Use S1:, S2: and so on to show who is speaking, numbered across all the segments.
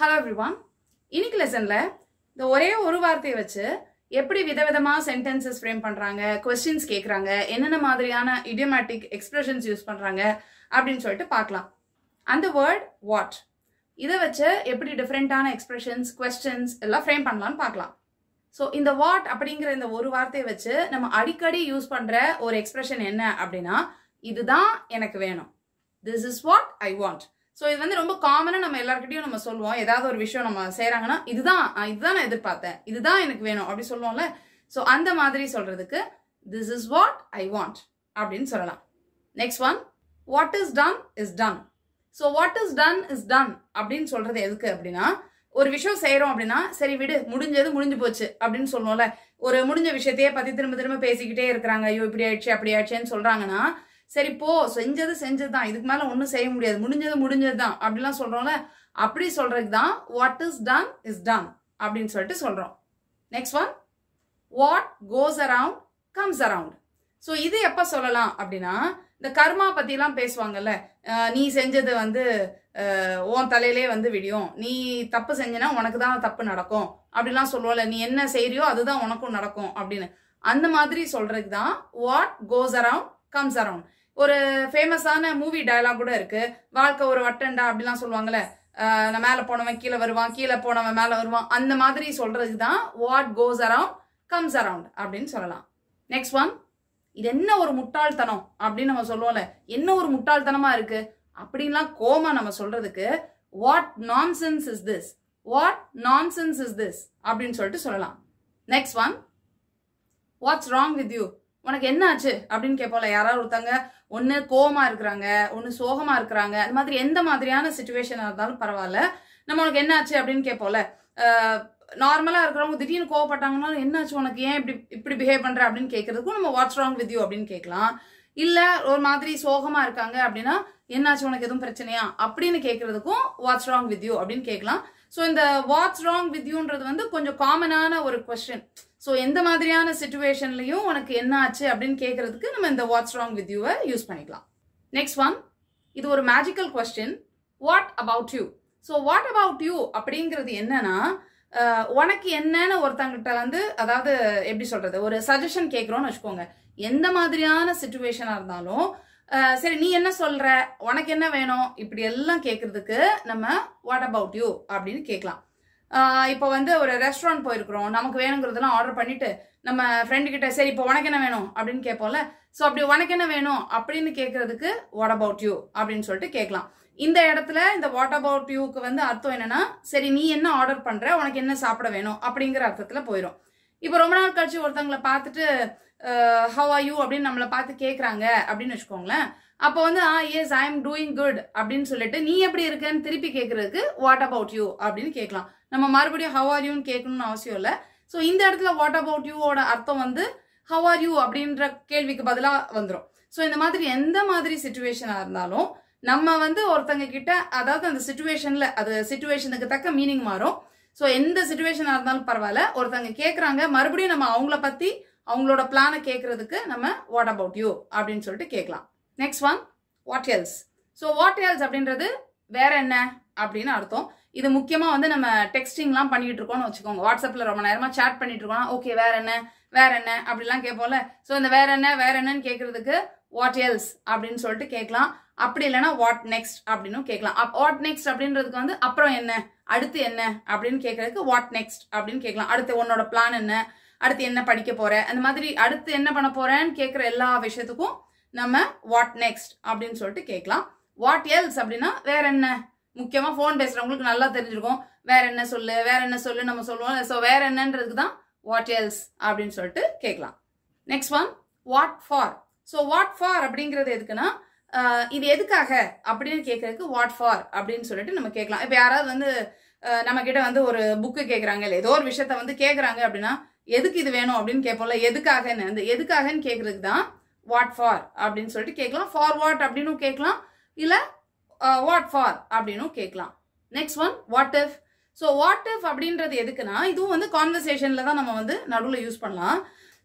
S1: Hello everyone. இன்னைக்கு லெசன்ல இந்த ஒரே ஒரு வார்த்தையை வச்சு எப்படி விதவிதமா சென்டென்சஸ் ஃப்ரேம் பண்றாங்க, क्वेश्चंस கேக்குறாங்க, என்னென்ன மாதிரியான idiomatic expressions யூஸ் பண்றாங்க அப்படினு சொல்லிட்டு பார்க்கலாம். அந்த வேர்ட் what. இத வச்சு எப்படி டிஃபரண்டான எக்ஸ்பிரஷன்ஸ், क्वेश्चंस எல்லாம் ஃப்ரேம் பண்ணலாம்னு பார்க்கலாம். சோ இந்த what அப்படிங்கற இந்த ஒரு வார்த்தையை வச்சு நம்ம அடிக்கடி யூஸ் பண்ற ஒரு எக்ஸ்பிரஷன் என்ன அப்படினா இதுதான் எனக்கு வேணும். This is what I want. So இது வந்து ரொம்ப காமனா நம்ம எல்லார்கிட்டயும் நம்ம சொல்லுவோம். ஏதாவது ஒரு விஷயம் நம்ம செய்றாங்கன்னா இதுதான் நான் எதிர்பார்த்தேன், இதுதான் எனக்கு வேணும் அப்படி சொல்லுவோம்ல. சோ அந்த மாதிரி சொல்றதுக்கு this is what I want அப்படினு சொல்லலாம். Next one, what is done is done. So what is done is done அப்படினு சொல்றது எதுக்கு அப்படினா ஒரு விஷயம் செய்றோம் அப்படினா சரி விடு, முடிஞ்சது முடிஞ்சு போச்சு அப்படினு சொல்லுவோம்ல. ஒரு முடிஞ்ச விஷயத்தையே பத்தி திரும்ப திரும்ப பேசிக்கிட்டே இருக்காங்க, ஐயோ இப்படி ஆயிடுச்சு அப்படி ஆயிடுச்சுன்னு சொல்றாங்கன்னா சரி போ, செஞ்சது செஞ்சதுதான், இதுக்கு மேல ஒன்னும் செய்ய முடியாது, முடிஞ்சது முடிஞ்சதுதான் அப்படிலாம் சொல்றோம்ல. அப்படி சொல்றதுக்கு தான் what is done is done அப்படின்னு சொல்லிட்டு சொல்றோம். Next one, what goes around comes around. So இது எப்ப சொல்லலாம் அப்படின்னா இந்த கர்மா பத்தி எல்லாம் பேசுவாங்கல்ல. நீ செஞ்சது வந்து உன் தலையிலே வந்து விடியும், நீ தப்பு செஞ்சனா உனக்கு தான் தப்பு நடக்கும் அப்படிலாம் சொல்லுவோம்ல. நீ என்ன செய்யறியோ அதுதான் உனக்கும் நடக்கும் அப்படின்னு. அந்த மாதிரி சொல்றதுக்கு தான் what goes around comes around. ஒரு ஃபேமஸான மூவி டயலாக் கூட இருக்கு, வாழ்க்கை ஒரு வட்டண்டா அப்படிலாம் சொல்லுவாங்கல்ல. மேல போனவன் கீழே வருவான், கீழே போனவன் மேல வருவான். அந்த மாதிரி சொல்றதுக்கு தான் what goes around comes around அப்படின்னு சொல்லலாம். நெக்ஸ்ட் ஒன், இது என்ன ஒரு முட்டாள்தனம் அப்படின்னு நம்ம சொல்லுவோம்ல. என்ன ஒரு முட்டாள்தனமா இருக்கு அப்படின்லாம் கோமா நம்ம சொல்றதுக்கு what nonsense is this, what nonsense is this அப்படின்னு சொல்லிட்டு சொல்லலாம். Next one, what's wrong with you, உனக்கு என்ன ஆச்சு அப்படின்னு கேட்போம்ல. யாராவது ஒருத்தங்க ஒன்னு கோவமா இருக்கிறாங்க, ஒன்னு சோகமா இருக்கிறாங்க, அந்த மாதிரி எந்த மாதிரியான சிச்சுவேஷனா இருந்தாலும் பரவாயில்ல, நம்ம உனக்கு என்ன ஆச்சு அப்படின்னு கேட்போம்ல. நார்மலா இருக்கிறவங்க திடீர்னு கோவப்பட்டாங்கன்னா என்ன ஆச்சு உனக்கு, ஏன் இப்படி பிஹேவ் பண்ற அப்படின்னு கேட்கறதுக்கும் நம்ம வாட்ஸ் ராங் வித் யூ அப்படின்னு கேட்கலாம். இல்ல ஒரு மாதிரி சோகமா இருக்காங்க அப்படின்னா என்னாச்சு உனக்கு எதுவும் பிரச்சனையா அப்படின்னு கேட்கறதுக்கும் வாட்ஸ் ராங் வித் யூ அப்படின்னு கேட்கலாம். ஸோ இந்த வாட்ஸ் ராங் வித் யூன்றது வந்து கொஞ்சம் காமனான ஒரு கொஸ்டின். ஸோ எந்த மாதிரியான சிச்சுவேஷன்லையும் உனக்கு என்ன ஆச்சு அப்படின்னு கேட்கறதுக்கு நம்ம இந்த வாட்ஸ் ராங் வித் யூவை யூஸ் பண்ணிக்கலாம். நெக்ஸ்ட் ஒன், இது ஒரு magical question, what about you. So what about you அப்படிங்கிறது என்னன்னா உனக்கு என்னன்னு ஒருத்தங்கிட்ட வந்து, அதாவது எப்படி சொல்றது, ஒரு சஜஷன் கேட்குறோம்னு வச்சுக்கோங்க. எந்த மாதிரியான சிச்சுவேஷனா இருந்தாலும் சரி நீ என்ன சொல்ற, உனக்கு என்ன வேணும், இப்படி எல்லாம் கேட்கறதுக்கு நம்ம வாட் அபவுட் யூ அப்படின்னு கேட்கலாம். இப்போ வந்து ஒரு ரெஸ்டாரண்ட் போயிருக்கிறோம், நமக்கு வேணுங்கிறதெல்லாம் ஆர்டர் பண்ணிட்டு நம்ம ஃப்ரெண்டு கிட்ட சரி இப்போ உனக்கு என்ன வேணும் அப்படின்னு கேட்போம்ல. ஸோ அப்படி உனக்கு என்ன வேணும் அப்படின்னு கேட்கறதுக்கு வாட் அபவுட் யூ அப்படின்னு சொல்லிட்டு கேட்கலாம். இந்த இடத்துல இந்த வாட் அபவுட் யூக்கு வந்து அர்த்தம் என்னன்னா சரி நீ என்ன ஆர்டர் பண்ற, உனக்கு என்ன சாப்பிட வேணும் அப்படிங்கிற அர்த்தத்துல போயிடும். இப்போ ரொம்ப நாள் கழிச்சு ஒருத்தங்களை பார்த்துட்டு ஹவ் ஆர் யூ அப்படின்னு நம்மளை பார்த்து கேட்குறாங்க அப்படின்னு வச்சுக்கோங்களேன். அப்போ வந்து yes I am doing good அப்படின்னு சொல்லிட்டு நீ எப்படி இருக்கன்னு திருப்பி கேட்கறதுக்கு வாட் அபவுட் யூ அப்படின்னு கேட்கலாம். நம்ம மறுபடியும் ஹவ் ஆர் யூன்னு கேட்கணும்னு அவசியம் இல்லை. ஸோ இந்த இடத்துல வாட் அபவுட் யூவோட அர்த்தம் வந்து ஹவ் ஆர் யூ அப்படின்ற கேள்விக்கு பதிலாக வந்துடும். ஸோ இந்த மாதிரி எந்த மாதிரி சிச்சுவேஷனாக இருந்தாலும் நம்ம வந்து ஒருத்தங்க கிட்ட, அதாவது அந்த சிச்சுவேஷன்ல அது சிச்சுவேஷனுக்கு தக்க மீனிங் மாறும். ஸோ எந்த சிச்சுவேஷனாக இருந்தாலும் பரவாயில்ல, ஒருத்தங்க கேட்குறாங்க மறுபடியும் நம்ம அவங்கள பற்றி அவங்களோட பிளானை கேட்கறதுக்கு நம்ம வாட் அபவுட் யூ அப்படின்னு சொல்லிட்டு கேட்கலாம். Next one, what else. So what else அப்படின்றது வேற என்ன அப்படின்னு அர்த்தம். இது முக்கியமா வந்து நம்ம டெக்ஸ்டிங்லாம் பண்ணிட்டு இருக்கோம்னு வச்சுக்கோங்க. வாட்ஸ்அப்ல ரொம்ப நேரமா சேட் பண்ணிட்டு இருக்கோம்னா ஓகே வேற என்ன அப்படிலாம் கேட்போம்ல. ஸோ இந்த வேற என்னன்னு கேட்கறதுக்கு வாட் எல்ஸ் அப்படின்னு சொல்லிட்டு கேட்கலாம். அப்படி இல்லைன்னா வாட் நெக்ஸ்ட் அப்படின்னு கேட்கலாம். வாட் நெக்ஸ்ட் அப்படின்றதுக்கு வந்து அப்புறம் என்ன, அடுத்து என்ன அப்படின்னு கேட்கறதுக்கு வாட் நெக்ஸ்ட் அப்படின்னு கேட்கலாம். அடுத்து உன்னோட பிளான் என்ன, அடுத்து என்ன படிக்க போற, அந்த மாதிரி அடுத்து என்ன பண்ண போறேன்னு கேட்கிற எல்லா விஷயத்துக்கும் நம்ம வாட் நெக்ஸ்ட் அப்படின்னு சொல்லிட்டு கேட்கலாம். வாட் எல்ஸ் அப்படின்னா வேற என்ன. முக்கியமா போன் பேசுறவங்களுக்கு நல்லா தெரிஞ்சிருக்கும், வேற என்ன சொல்லு நம்ம சொல்லுவோம். ஸோ வேற என்னன்றதுக்கு தான் வாட் எல்ஸ் அப்படின்னு சொல்லிட்டு கேட்கலாம். Next one, what for. So what for அப்படிங்கிறது எதுக்குன்னா இது எதுக்காக அப்படின்னு கேட்கறதுக்கு வாட் ஃபார் அப்படின்னு சொல்லிட்டு நம்ம கேட்கலாம். இப்போ யாராவது வந்து நம்ம கிட்ட வந்து ஒரு புக்கு கேட்குறாங்க, இல்லை ஏதோ ஒரு விஷயத்த வந்து கேட்குறாங்க அப்படின்னா எதுக்கு இது வேணும் அப்படின்னு கேட்போம்ல. எதுக்காகன்னு, அந்த எதுக்காகன்னு கேட்கறதுக்கு தான் வாட் ஃபார் அப்படின்னு சொல்லிட்டு கேட்கலாம். ஃபார் வாட் அப்படின்னு கேட்கலாம், இல்லை வாட் ஃபார் அப்படின்னு கேட்கலாம். Next one, what if. So what if அப்படின்றது எதுக்குன்னா இதுவும் வந்து கான்வர்சேஷன்ல தான் நம்ம வந்து நடுவில் யூஸ் பண்ணலாம்.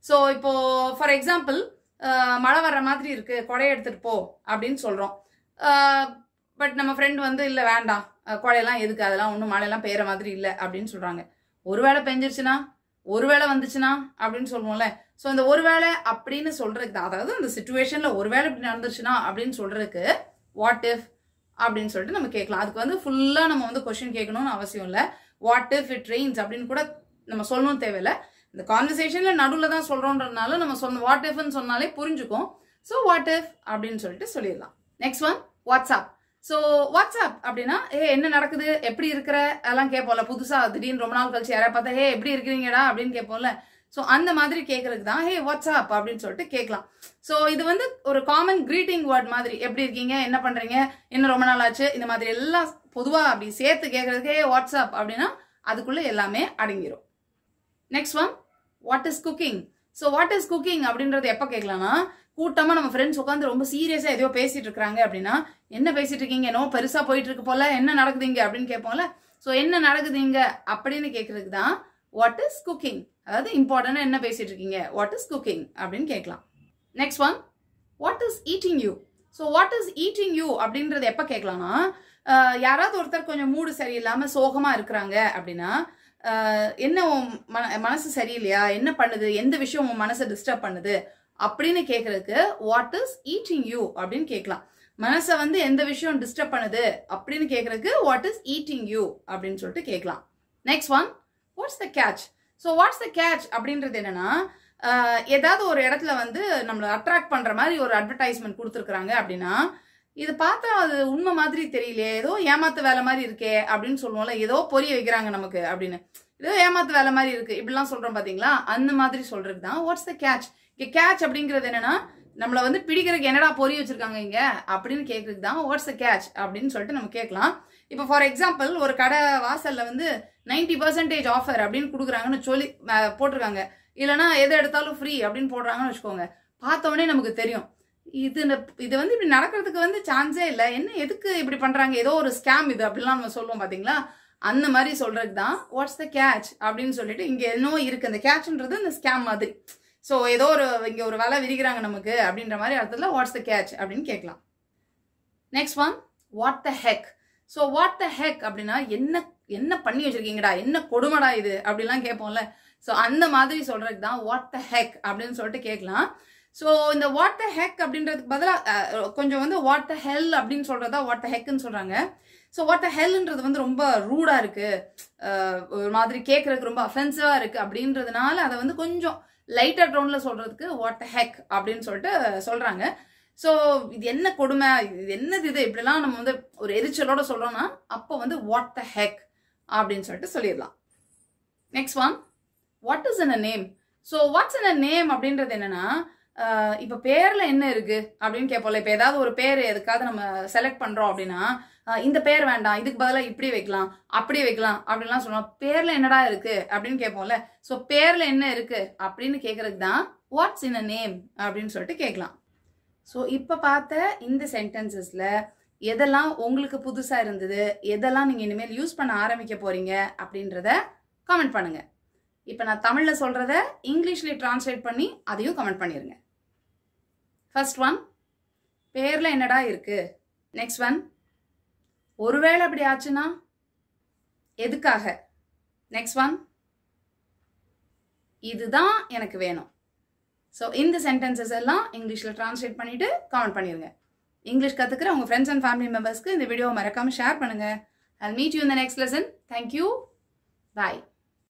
S1: ஸோ இப்போ ஃபார் எக்ஸாம்பிள் மழை வர்ற மாதிரி இருக்கு, கொடையை எடுத்துட்டு போ அப்படின்னு சொல்றோம். பட் நம்ம ஃப்ரெண்ட் வந்து இல்லை வேண்டாம், கோடையெல்லாம் எதுக்கு, அதெல்லாம் ஒன்றும் மழையெல்லாம் பெய்கிற மாதிரி இல்லை அப்படின்னு சொல்கிறாங்க. ஒருவேளை பெஞ்சிருச்சுன்னா, ஒருவேளை வந்துச்சுன்னா அப்படின்னு சொல்லுவோம்ல. ஸோ இந்த ஒருவேளை அப்படின்னு சொல்றதுக்கு தான், அதாவது அந்த சுச்சுவேஷனில் ஒருவேளை இப்படி நடந்துச்சுன்னா அப்படின்னு சொல்றதுக்கு வாட் இஃப் அப்படின்னு சொல்லிட்டு நம்ம கேட்கலாம். அதுக்கு வந்து ஃபுல்லாக நம்ம வந்து கொஸ்டின் கேட்கணும்னு அவசியம் இல்லை. வாட் இஃப் இட் ரெயின்ஸ் அப்படின்னு கூட நம்ம சொல்லணும் தேவையில்லை. இந்த கான்வர்சேஷனில் நடுவில் தான் சொல்கிறோன்றதுனால நம்ம சொன்ன வாட் இஃப்னு சொன்னாலே புரிஞ்சுக்கும். ஸோ வாட் இஃப் அப்படின்னு சொல்லிட்டு சொல்லிடலாம். Next one WhatsApp. So WhatsApp அப்படின்னா என்ன நடக்குது, எப்படி இருக்கிற அதெல்லாம் கேட்போம்ல. புதுசாக திடீர்னு ரொம்ப நாள் கழிச்சு யாராவது பார்த்தா எப்படி இருக்கிறீங்கடா அப்படின்னு கேட்போம்ல. ஸோ அந்த மாதிரி கேட்கறதுக்கு தான் வாட்ஸ்அப் அப்படின்னு சொல்லிட்டு கேட்கலாம். ஸோ இது வந்து ஒரு காமன் கிரீட்டிங் வேர்ட் மாதிரி, எப்படி இருக்கீங்க, என்ன பண்றீங்க, என்ன ரொம்ப நாள் ஆச்சு, இந்த மாதிரி எல்லாம் பொதுவாக அப்படி சேர்த்து கேட்கறதுக்கு வாட்ஸ்அப் அப்படின்னா அதுக்குள்ள எல்லாமே அடங்கிரும். Next one what is cooking. So what is cooking அப்படின்றது எப்போ கேட்கலாம்னா, கூட்டமாக நம்ம ஃப்ரெண்ட்ஸ் உட்காந்து ரொம்ப சீரியஸாக எதையோ பேசிட்டு இருக்காங்க அப்படின்னா, என்ன பேசிட்டு இருக்கீங்க, என்னோ பெருசாக போயிட்டு இருக்கு போல, என்ன நடக்குதுங்க அப்படின்னு கேட்போம்ல. ஸோ என்ன நடக்குதுங்க அப்படின்னு கேட்கறதுக்கு தான் வாட் இஸ் குக்கிங். அதாவது இம்பார்ட்டன்டா என்ன பேசிட்டு இருக்கீங்க, வாட் இஸ் குக்கிங் அப்படின்னு கேட்கலாம். Next one what is eating you. So what is eating you அப்படின்றது எப்போ கேட்கலாம்னா, யாராவது ஒருத்தர் கொஞ்சம் மூடு சரியில்லாம சோகமா இருக்கிறாங்க அப்படின்னா, என்ன மனசு சரியில்லையா, என்ன பண்ணுது, எந்த விஷயம் உன் மனசை டிஸ்டர்ப் பண்ணுது அப்படின்னு கேட்கறதுக்கு வாட் இஸ் ஈட்டிங் யூ அப்படின்னு கேட்கலாம். மனசை வந்து எந்த விஷயம் டிஸ்டர்ப் பண்ணுது அப்படின்னு கேட்கறதுக்கு வாட் இஸ் ஈட்டிங் யூ அப்படின்னு சொல்லிட்டு கேட்கலாம். Next one what's the catch. So what's the catch அப்படின்றது என்னன்னா, ஏதாவது ஒரு இடத்துல வந்து நம்மளை அட்ராக்ட் பண்ற மாதிரி ஒரு அட்வர்டைஸ்மெண்ட் கொடுத்துருக்காங்க அப்படின்னா, இது பார்த்தா அது உண்மை மாதிரி தெரியலையே, ஏதோ ஏமாத்து வேலை மாதிரி இருக்கே அப்படின்னு சொல்லுவோம்ல. ஏதோ பொரிய வைக்கிறாங்க நமக்கு அப்படின்னு, ஏதோ ஏமாத்து வேலை மாதிரி இருக்கு இப்படிலாம் சொல்றோம் பாத்தீங்களா, அந்த மாதிரி சொல்றது தான் வாட்ஸ் த கேட்ச். கேட்ச் அப்படிங்கிறது என்னன்னா, நம்மளை வந்து பிடிக்கிறதுக்கு என்னடா பொரிய வச்சிருக்காங்க இங்க அப்படின்னு கேட்கறதுக்கு தான் வாட்ஸ் த கேட்ச் அப்படின்னு சொல்லிட்டு நம்ம கேட்கலாம். இப்போ ஃபார் எக்ஸாம்பிள் ஒரு கடை வாசல்ல வந்து 90% ஆஃபர் அப்படின்னு கொடுக்குறாங்கன்னு சொல்லி போட்டிருக்காங்க, இல்லைன்னா எதை எடுத்தாலும் ஃப்ரீ அப்படின்னு போடுறாங்கன்னு வச்சுக்கோங்க. பார்த்தோடனே நமக்கு தெரியும் இது வந்து இப்படி நடக்கிறதுக்கு வந்து சான்ஸே இல்லை, என்ன எதுக்கு இப்படி பண்றாங்க, ஏதோ ஒரு ஸ்கேம் இது அப்படிலாம் நம்ம சொல்லுவோம் பாத்தீங்களா. அந்த மாதிரி சொல்றதுக்கு தான் வாட்ஸ் த கேட்ச் அப்படின்னு சொல்லிட்டு இங்க என்ன இருக்கு. அந்த கேட்ச்ன்றது இந்த ஸ்கேம் மாதிரி. ஸோ ஏதோ இங்க ஒரு வேலை விதிக்கிறாங்க நமக்கு அப்படின்ற மாதிரி அர்த்தத்துல வாட்ஸ் த கேட்ச் அப்படின்னு கேட்கலாம். Next one what the heck. So what the heck அப்படின்னா என்ன பண்ணி வச்சிருக்கீங்கடா, என்ன கொடுமடா இது அப்படிலாம் கேட்போம்ல. ஸோ அந்த மாதிரி சொல்றதுக்கு தான் வாட் த ஹெக் அப்படின்னு சொல்லிட்டு கேட்கலாம். ஸோ இந்த வாட் த ஹெக் அப்படின்றதுக்கு பதிலாக கொஞ்சம் வந்து வாட் த ஹெல் அப்படின்னு சொல்றதா வாட் த ஹெக்னு சொல்றாங்க. ஸோ வாட் த ஹெல்ன்றது வந்து ரொம்ப ரூடா இருக்கு, ஒரு மாதிரி கேட்கறதுக்கு ரொம்ப அஃபென்சிவா இருக்கு அப்படின்றதுனால அதை வந்து கொஞ்சம் லைட்டர் டோன்ல சொல்றதுக்கு வாட் த ஹெக் அப்படின்னு சொல்லிட்டு சொல்றாங்க. ஸோ இது என்ன கொடுமை, இது என்னது இது இப்படிலாம் நம்ம வந்து ஒரு எரிச்சலோட சொல்றோம்னா அப்போ வந்து வாட் த ஹெக் அப்படின்னு சொல்லிட்டு சொல்லிடலாம். Next one what is in a name. So what's in a name அப்படின்றது என்னன்னா, இப்போ பேர்ல என்ன இருக்கு அப்படின்னு கேட்போம்ல. இப்போ ஏதாவது ஒரு பேர் எதுக்காவது நம்ம செலக்ட் பண்றோம் அப்படின்னா, இந்த பேர் வேண்டாம், இதுக்கு பதிலாக இப்படி வைக்கலாம் அப்படி வைக்கலாம் அப்படின்லாம் சொல்லுவோம். பேர்ல என்னடா இருக்கு அப்படின்னு கேட்போம்ல. ஸோ பேர்ல என்ன இருக்கு அப்படின்னு கேட்கறதுக்கு தான் வாட்ஸ் இன் அ நேம் அப்படின்னு சொல்லிட்டு கேட்கலாம். ஸோ இப்போ பார்த்த இந்த சென்டென்சஸ்ல எதெல்லாம் உங்களுக்கு புதுசா இருந்தது, எதெல்லாம் நீங்க இனிமேல் யூஸ் பண்ண ஆரம்பிக்க போறீங்க அப்படின்றத கமெண்ட் பண்ணுங்க. இப்போ நான் தமிழ்ல சொல்றத இங்கிலீஷ்ல டிரான்ஸ்லேட் பண்ணி அதையும் கமெண்ட் பண்ணிருங்க. ஃபர்ஸ்ட் ஒன் பேர்ல என்னடா இருக்கு. நெக்ஸ்ட் ஒன் ஒருவேளை அப்படி ஆச்சுன்னா எதுக்காக. நெக்ஸ்ட் ஒன் இதுதான் எனக்கு வேணும். ஸோ இந்த சென்டென்சஸ் எல்லாம் இங்கிலீஷில் டிரான்ஸ்லேட் பண்ணிட்டு கமெண்ட் பண்ணிருங்க. இங்கிலீஷ் கற்றுக்கிற உங்கள் ஃப்ரெண்ட்ஸ் அண்ட் ஃபேமிலி மெம்பர்ஸ்க்கு இந்த வீடியோவை மறக்காமல் ஷேர் பண்ணுங்க. I'll meet you in the next lesson. Thank you. Bye.